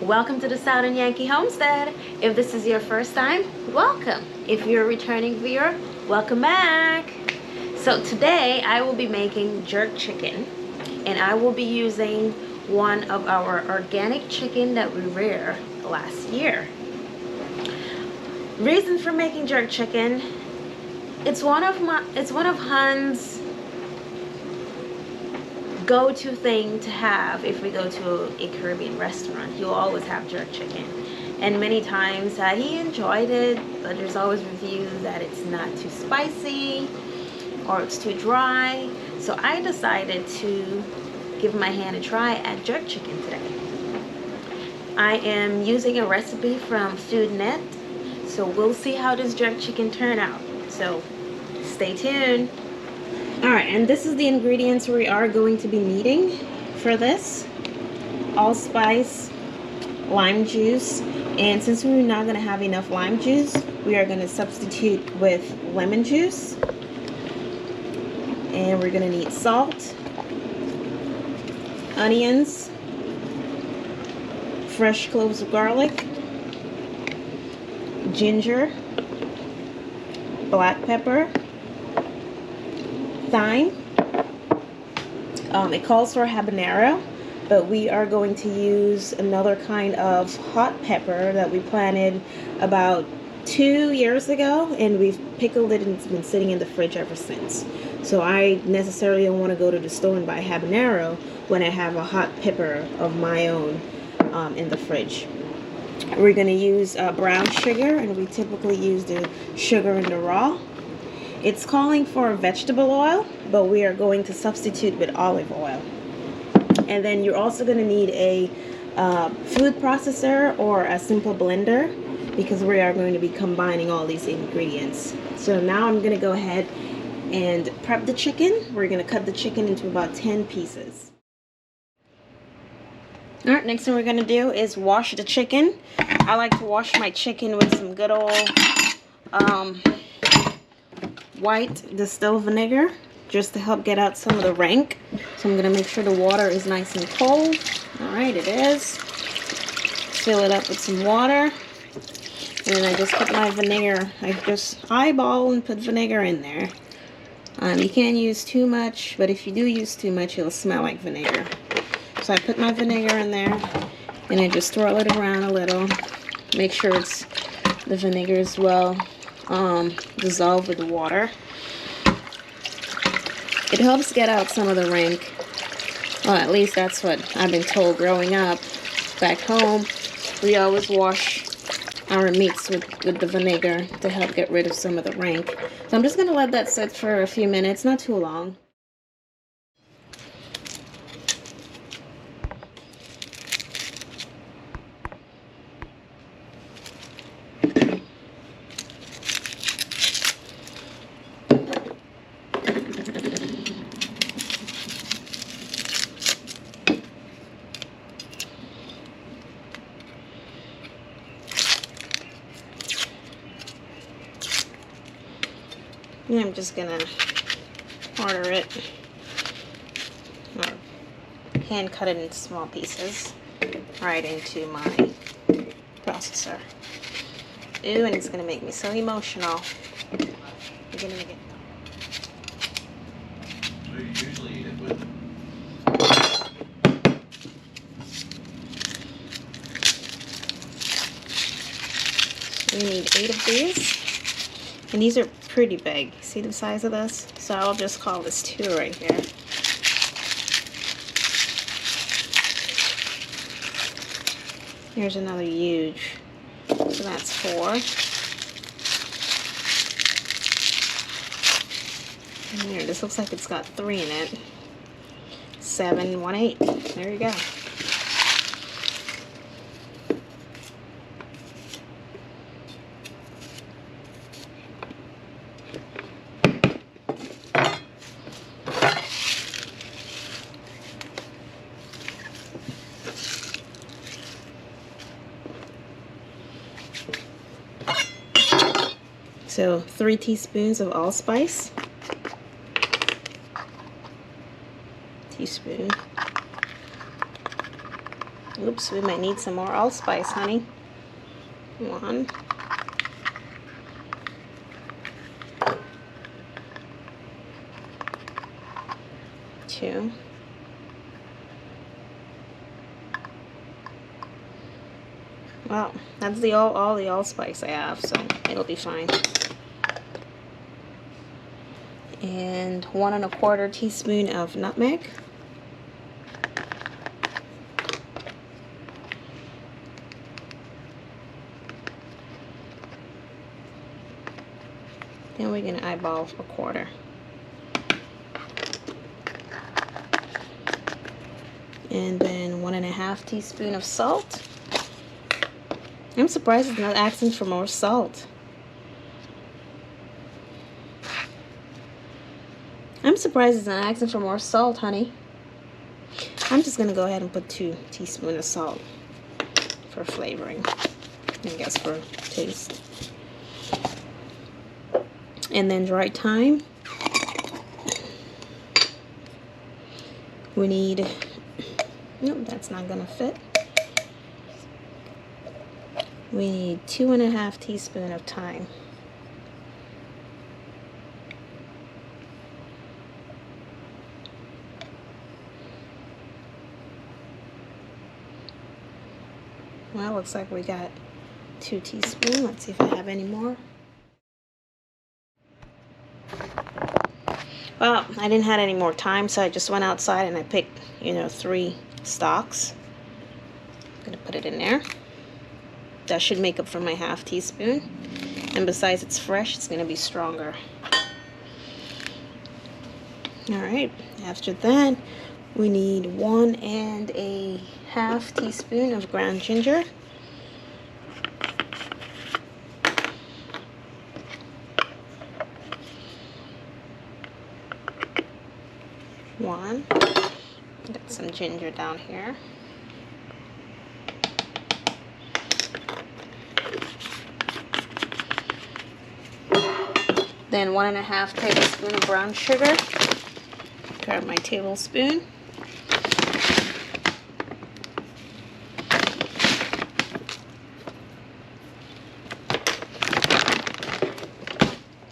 Welcome to the Southern Yankee Homestead. If this is your first time, welcome. If you're a returning viewer, welcome back. So today I will be making jerk chicken, and I will be using one of our organic chicken that we reared last year. Reason for making jerk chicken, it's one of Han's go-to thing to have if we go to a Caribbean restaurant. He'll always have jerk chicken, and many times he enjoyed it, but there's always reviews that it's not too spicy or it's too dry. So I decided to give my hand a try at jerk chicken today. I am using a recipe from FoodNet, so we'll see how this jerk chicken turn out, so stay tuned. Alright, and this is the ingredients we are going to be needing for this. Allspice, lime juice, and since we're not going to have enough lime juice, we are going to substitute with lemon juice. And we're going to need salt, onions, fresh cloves of garlic, ginger, black pepper, thyme. It calls for habanero, but we are going to use another kind of hot pepper that we planted about 2 years ago, and we've pickled it and it's been sitting in the fridge ever since. So I necessarily don't want to go to the store and buy habanero when I have a hot pepper of my own in the fridge. We're going to use brown sugar, and we typically use the sugar in the raw. It's calling for vegetable oil, but we are going to substitute with olive oil. And then you're also going to need a food processor or a simple blender, because we are going to be combining all these ingredients. So now I'm going to go ahead and prep the chicken. We're going to cut the chicken into about 10 pieces. Alright, next thing we're going to do is wash the chicken. I like to wash my chicken with some good old white distilled vinegar, just to help get out some of the rank. So I'm going to make sure the water is nice and cold. Alright, it is. Fill it up with some water. And then I just put my vinegar. I just eyeball and put vinegar in there. You can't use too much, but if you do use too much, it'll smell like vinegar. So I put my vinegar in there, and I just swirl it around a little. Make sure the vinegar is well dissolved with the water. It helps get out some of the rank. Well, at least that's what I've been told growing up. Back home, we always wash our meats with the vinegar to help get rid of some of the rank. So I'm just going to let that sit for a few minutes, not too long. And I'm just gonna order it, or hand cut it into small pieces, right into my processor. Ooh, and it's gonna make me so emotional. I'm gonna make it. What do you usually eat it with? We need 8 of these. And these are pretty big. See the size of this? So I'll just call this 2 right here. Here's another huge. So that's 4. And here, this looks like it's got 3 in it. 7, 1, 8. There you go. So 3 teaspoons of allspice, teaspoon, Oops, we might need some more allspice, honey. 1. 2. Well, that's all the allspice I have, so it'll be fine. And 1 1/4 teaspoon of nutmeg. Then we're going to eyeball 1/4. And then 1 1/2 teaspoon of salt. I'm surprised it's not asking for more salt. I'm surprised it's not asking for more salt, honey. I'm just going to go ahead and put 2 teaspoons of salt for flavoring. I guess for taste. And then dried thyme. We need, nope, that's not going to fit. We need 2 1/2 teaspoons of thyme. Well, looks like we got 2 teaspoons. Let's see if I have any more. Well, I didn't have any more time, so I just went outside and I picked, 3 stalks. I'm gonna put it in there. That should make up for my 1/2 teaspoon. And besides, it's fresh, it's gonna be stronger. Alright, after that, we need 1 1/2 teaspoon of ground ginger. Got some ginger down here. Then 1 1/2 tablespoon of brown sugar. Grab my tablespoon.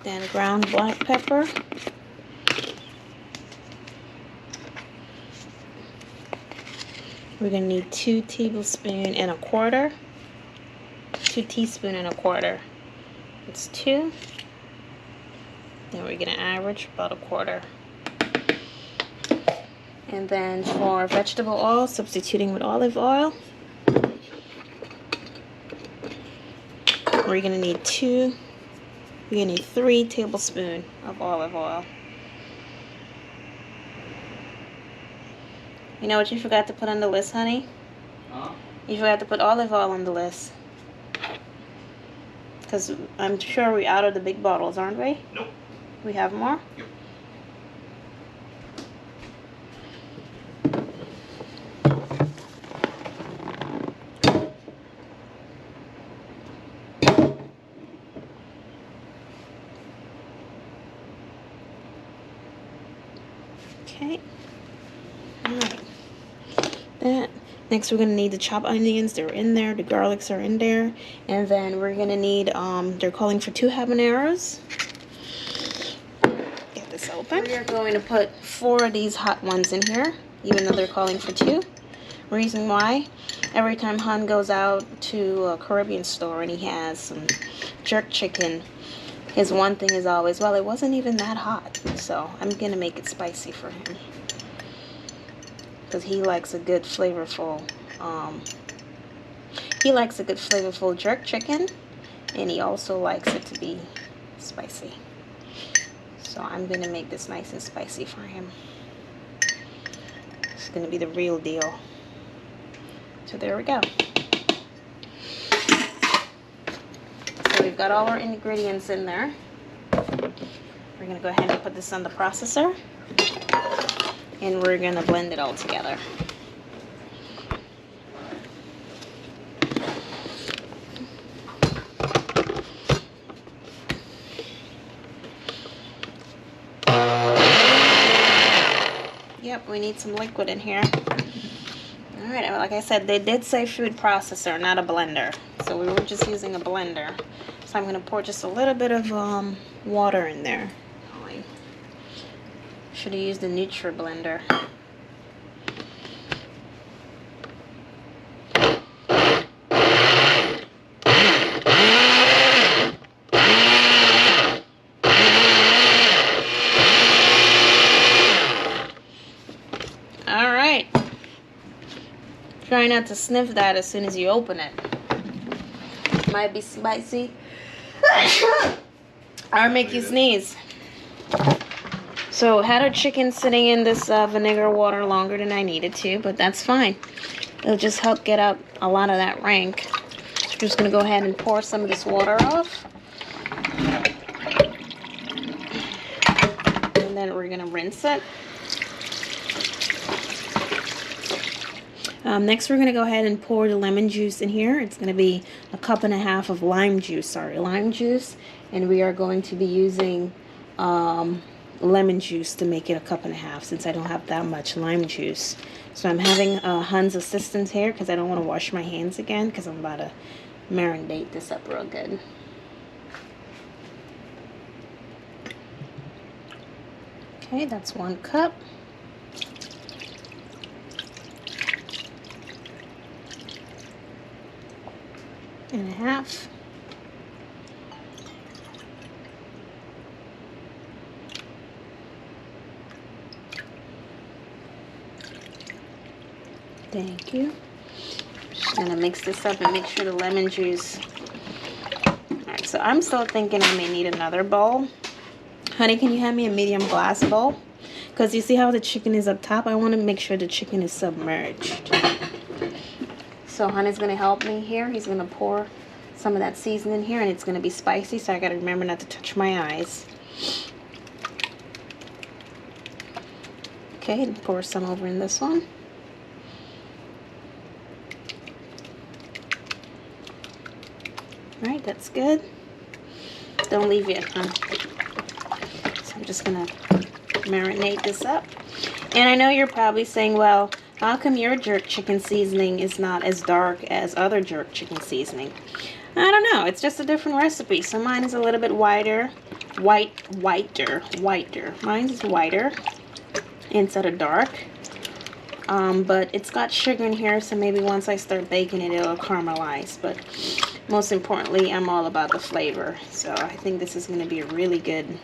Then ground black pepper. We're going to need 2 tablespoons and 1/4. 2 teaspoons and 1/4. It's 2. Then we're going to average about 1/4. And then for vegetable oil, substituting with olive oil, we're going to need 3 tablespoons of olive oil. You know what you forgot to put on the list, honey? Huh? You forgot to put olive oil on the list. Because I'm sure we're out of the big bottles, aren't we? Nope. We have more? Yep. Okay. Alright. Next we're going to need the chopped onions. They're in there. The garlics are in there. And then we're going to need, they're calling for 2 habaneros. Get this open. We're going to put 4 of these hot ones in here, even though they're calling for 2. Reason why, every time Han goes out to a Caribbean store and he has some jerk chicken, his one thing is always, well, it wasn't even that hot. So I'm going to make it spicy for him. Because he likes a good flavorful jerk chicken, and he also likes it to be spicy. So I'm gonna make this nice and spicy for him. It's gonna be the real deal. So there we go. So we've got all our ingredients in there. We're gonna go ahead and put this on the processor. And we're going to blend it all together. Yep, we need some liquid in here. Alright, like I said, they did say food processor, not a blender. So we were just using a blender. So I'm going to pour just a little bit of water in there. Oh, I should have used the Nutri blender. Alright. Try not to sniff that as soon as you open it. Might be spicy. Or make you sneeze. So had our chicken sitting in this vinegar water longer than I needed to, but that's fine. It'll just help get out a lot of that rank. So I'm just going to go ahead and pour some of this water off. And then we're going to rinse it. Next, we're going to go ahead and pour the lemon juice in here. It's going to be a 1.5 cups of lime juice. And we are going to be using lemon juice to make it a 1.5 cups since I don't have that much lime juice. So I'm having Hun's assistance here because I don't want to wash my hands again because I'm about to marinate this up real good. Okay, that's 1 cup. And a half. Thank you. Just gonna mix this up and make sure the lemon juice. Alright, so I'm still thinking I may need another bowl. Honey, can you hand me a medium glass bowl? Because you see how the chicken is up top? I want to make sure the chicken is submerged. So Honey's gonna help me here. He's gonna pour some of that seasoning here, and it's gonna be spicy, so I gotta remember not to touch my eyes. Okay, and pour some over in this one. Alright, that's good. Don't leave yet, huh? So I'm just gonna marinate this up. And I know you're probably saying, well, how come your jerk chicken seasoning is not as dark as other jerk chicken seasoning? I don't know. It's just a different recipe. So mine is a little bit whiter. Whiter. Mine is whiter instead of dark. But it's got sugar in here, so maybe once I start baking it, it'll caramelize. But most importantly, I'm all about the flavor. So I think this is going to be a really good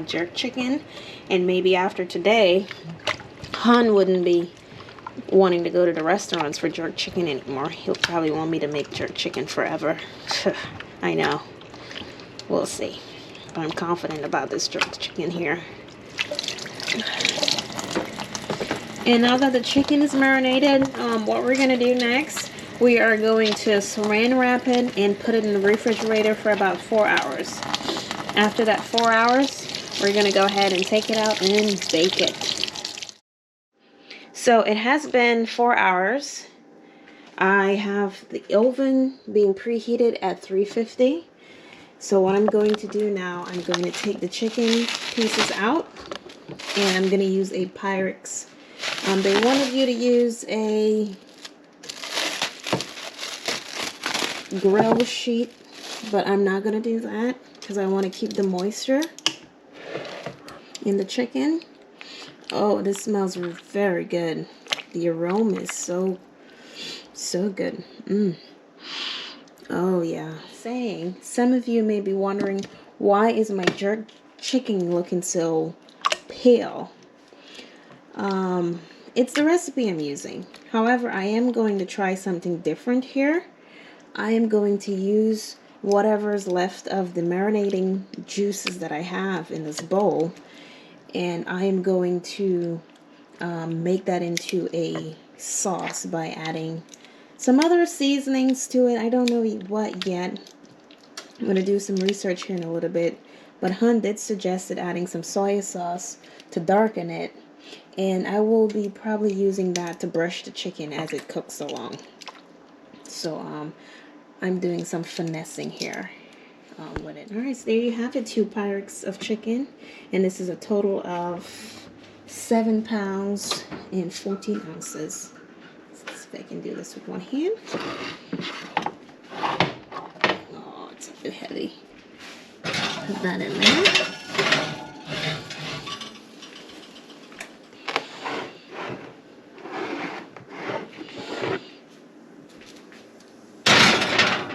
jerk chicken. And maybe after today, Han wouldn't be wanting to go to the restaurants for jerk chicken anymore. He'll probably want me to make jerk chicken forever. I know. We'll see. But I'm confident about this jerk chicken here. And now that the chicken is marinated, what we're going to do next, we are going to saran wrap it and put it in the refrigerator for about 4 hours. After that 4 hours, we're going to go ahead and take it out and bake it. So it has been 4 hours. I have the oven being preheated at 350. So what I'm going to do now, I'm going to take the chicken pieces out, and I'm going to use a Pyrex. They wanted you to use a grill sheet, but I'm not going to do that because I want to keep the moisture in the chicken. Oh, this smells very good. The aroma is so good. Oh yeah. Saying, some of you may be wondering, why is my jerk chicken looking so pale? It's the recipe I'm using. However, I am going to try something different here. I am going to use whatever is left of the marinating juices that I have in this bowl, and I am going to make that into a sauce by adding some other seasonings to it. I don't know what yet. I'm going to do some research here in a little bit, but Hun did suggest adding some soy sauce to darken it, and I will be probably using that to brush the chicken as it cooks along. So I'm doing some finessing here with it. Alright, so there you have it, 2 Pyrex of chicken, and this is a total of 7 pounds and 14 ounces. if I can do this with one hand. Oh, it's a bit heavy. Put that in there.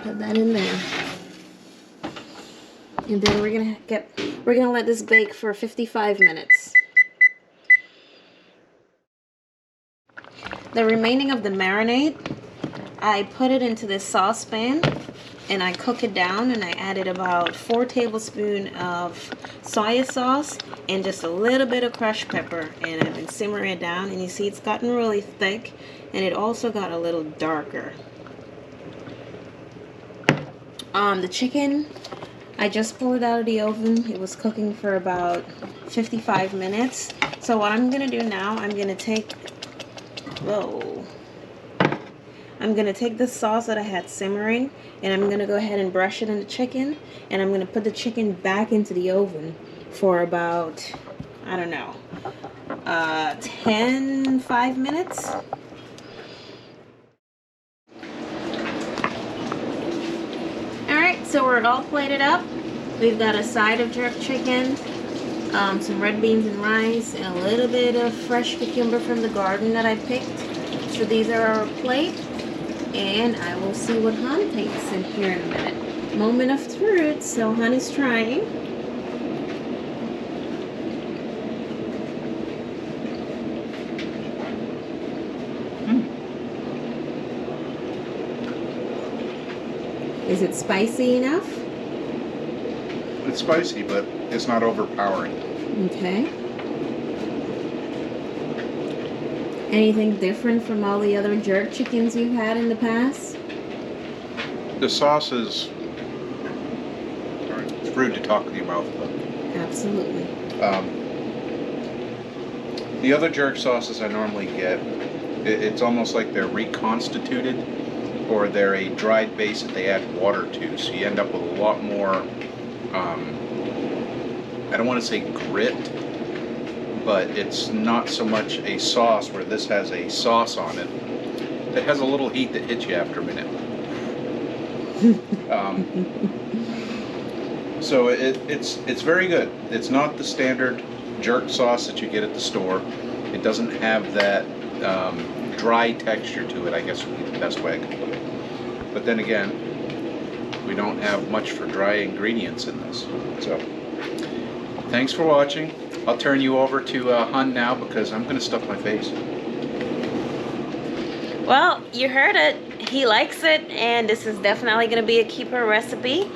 Put that in there. And then we're gonna let this bake for 55 minutes. The remaining of the marinade, I put it into this saucepan and I cook it down, and I added about 4 tablespoons of soy sauce and just a little bit of crushed pepper, and I've been simmering it down, and you see it's gotten really thick, and it also got a little darker. The chicken, I just pulled it out of the oven. It was cooking for about 55 minutes. So what I'm gonna do now, I'm gonna take the sauce that I had simmering, and I'm gonna go ahead and brush it in the chicken, and I'm gonna put the chicken back into the oven for about, I don't know, 5 minutes. Alright, so we're all plated up. We've got a side of jerk chicken, some red beans and rice, and a little bit of fresh cucumber from the garden that I picked. So these are our plate, and I will see what Han thinks in here in a minute. Moment of truth, so Han is trying. Is it spicy enough? It's spicy, but it's not overpowering. Okay. Anything different from all the other jerk chickens you've had in the past? The sauce is... It's rude to talk with your mouth full. Absolutely. The other jerk sauces I normally get, it's almost like they're reconstituted, or they're a dried base that they add water to, so you end up with a lot more, I don't want to say grit, but it's not so much a sauce, where this has a sauce on it that has a little heat that hits you after a minute. So it's very good. It's not the standard jerk sauce that you get at the store. It doesn't have that dry texture to it, I guess would be the best way I could put it. But then again, we don't have much for dry ingredients in this. So, thanks for watching. I'll turn you over to Hun now, because I'm going to stuff my face. Well, you heard it. He likes it, and this is definitely going to be a keeper recipe.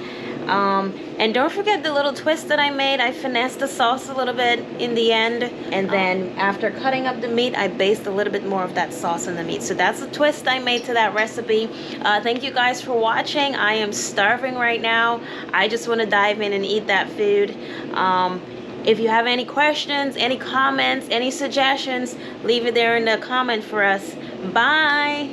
And don't forget the little twist that I made. I finessed the sauce a little bit in the end, and then after cutting up the meat, I basted a little bit more of that sauce in the meat. So that's the twist I made to that recipe. Thank you guys for watching. I am starving right now. I just want to dive in and eat that food. If you have any questions, any comments, any suggestions, leave it there in the comment for us. Bye.